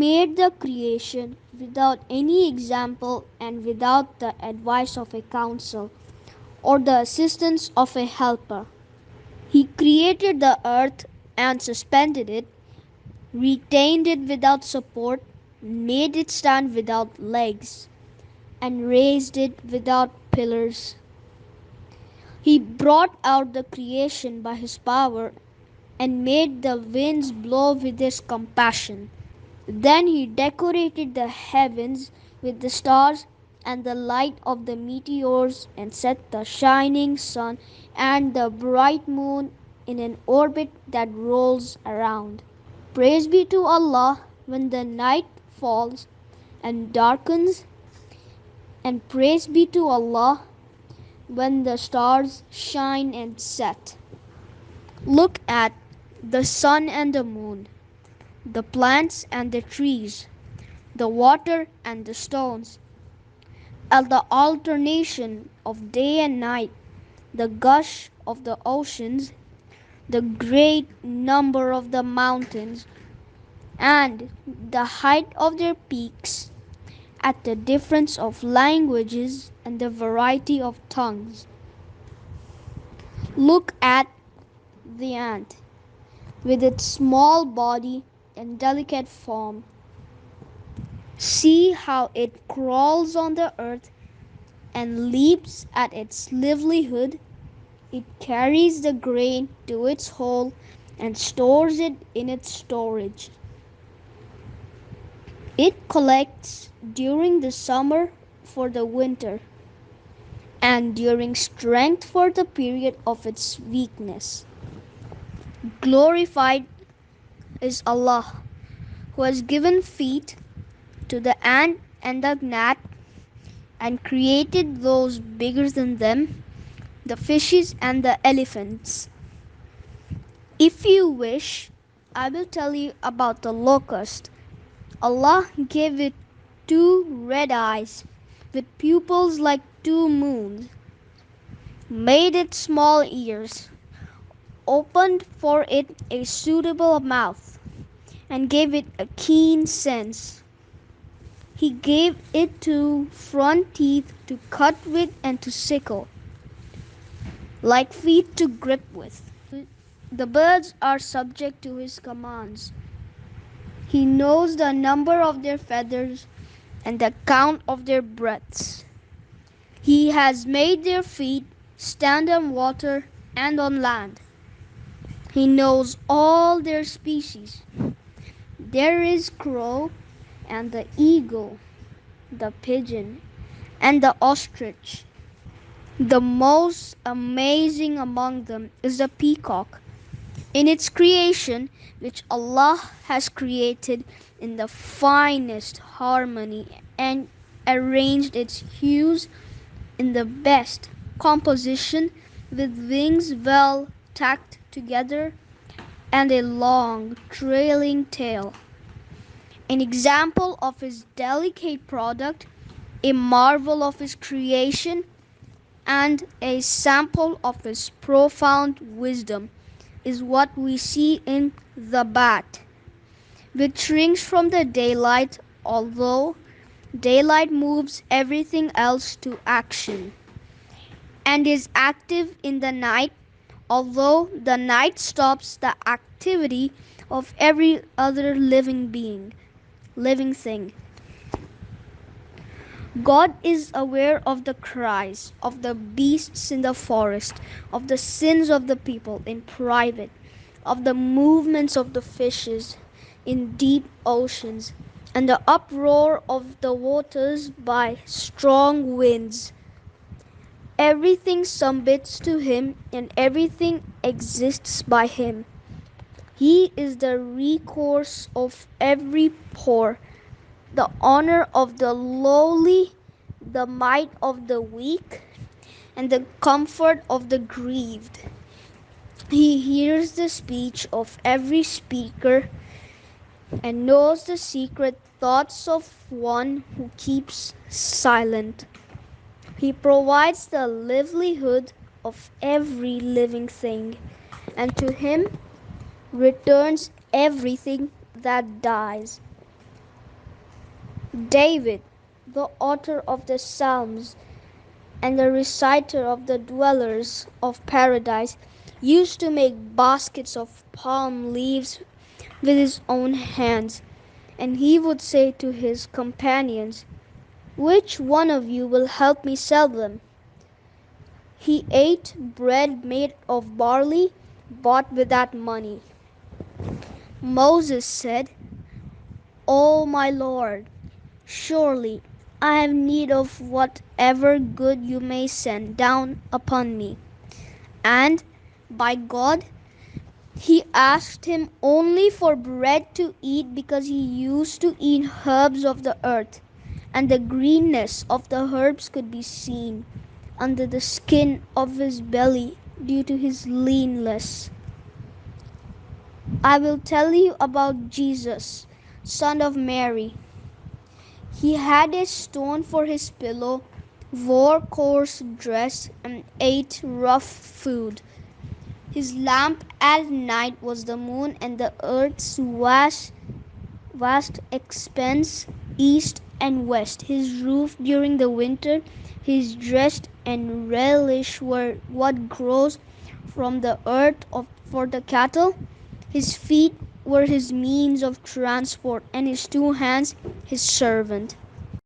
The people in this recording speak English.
made the creation without any example and without the advice of a counsel or the assistance of a helper. He created the earth and suspended it, retained it without support, made it stand without legs, and raised it without pillars. He brought out the creation by his power and made the winds blow with his compassion. Then he decorated the heavens with the stars and the light of the meteors and set the shining sun and the bright moon in an orbit that rolls around. Praise be to Allah when the night falls and darkens, and praise be to Allah when the stars shine and set. Look at the sun and the moon, the plants and the trees, the water and the stones, at the alternation of day and night, the gush of the oceans, the great number of the mountains, and the height of their peaks, at the difference of languages and the variety of tongues. Look at the ant, with its small body and delicate form. See how it crawls on the earth and leaps at its livelihood. It carries the grain to its hole and stores it in its storage. It collects during the summer for the winter, and during strength for the period of its weakness. Glorified is Allah, who has given feet to the ant and the gnat and created those bigger than them, the fishes and the elephants. If you wish, I will tell you about the locust. Allah gave it two red eyes with pupils like two moons, made it small ears, opened for it a suitable mouth, and gave it a keen sense. He gave it two front teeth to cut with and to sickle, like feet to grip with. The birds are subject to his commands. He knows the number of their feathers and the count of their breadths. He has made their feet stand on water and on land. He knows all their species. There is crow and the eagle, the pigeon and the ostrich. The most amazing among them is the peacock. In its creation, which Allah has created in the finest harmony and arranged its hues in the best composition, with wings well tacked together and a long trailing tail. An example of his delicate product, a marvel of his creation, and a sample of his profound wisdom is what we see in the bat, which shrinks from the daylight, although daylight moves everything else to action, and is active in the night, although the night stops the activity of every other living thing. God is aware of the cries of the beasts in the forest, of the sins of the people in private, of the movements of the fishes in deep oceans, and the uproar of the waters by strong winds. Everything submits to him, and everything exists by him. He is the recourse of every poor, the honor of the lowly, the might of the weak, and the comfort of the grieved. He hears the speech of every speaker and knows the secret thoughts of one who keeps silent. He provides the livelihood of every living thing, and to him returns everything that dies. David, the author of the Psalms and the reciter of the dwellers of paradise, used to make baskets of palm leaves with his own hands, and he would say to his companions, "Which one of you will help me sell them?" He ate bread made of barley bought with that money. Moses said, "O my Lord, surely I have need of whatever good you may send down upon me." And by God, he asked him only for bread to eat because he used to eat herbs of the earth, and the greenness of the herbs could be seen under the skin of his belly due to his leanness. I will tell you about Jesus, son of Mary. He had a stone for his pillow, wore coarse dress, and ate rough food. His lamp at night was the moon and the earth's vast expanse east and west. His roof during the winter, his dress and relish were what grows from the earth for the cattle. His feet were his means of transport, and his two hands his servant.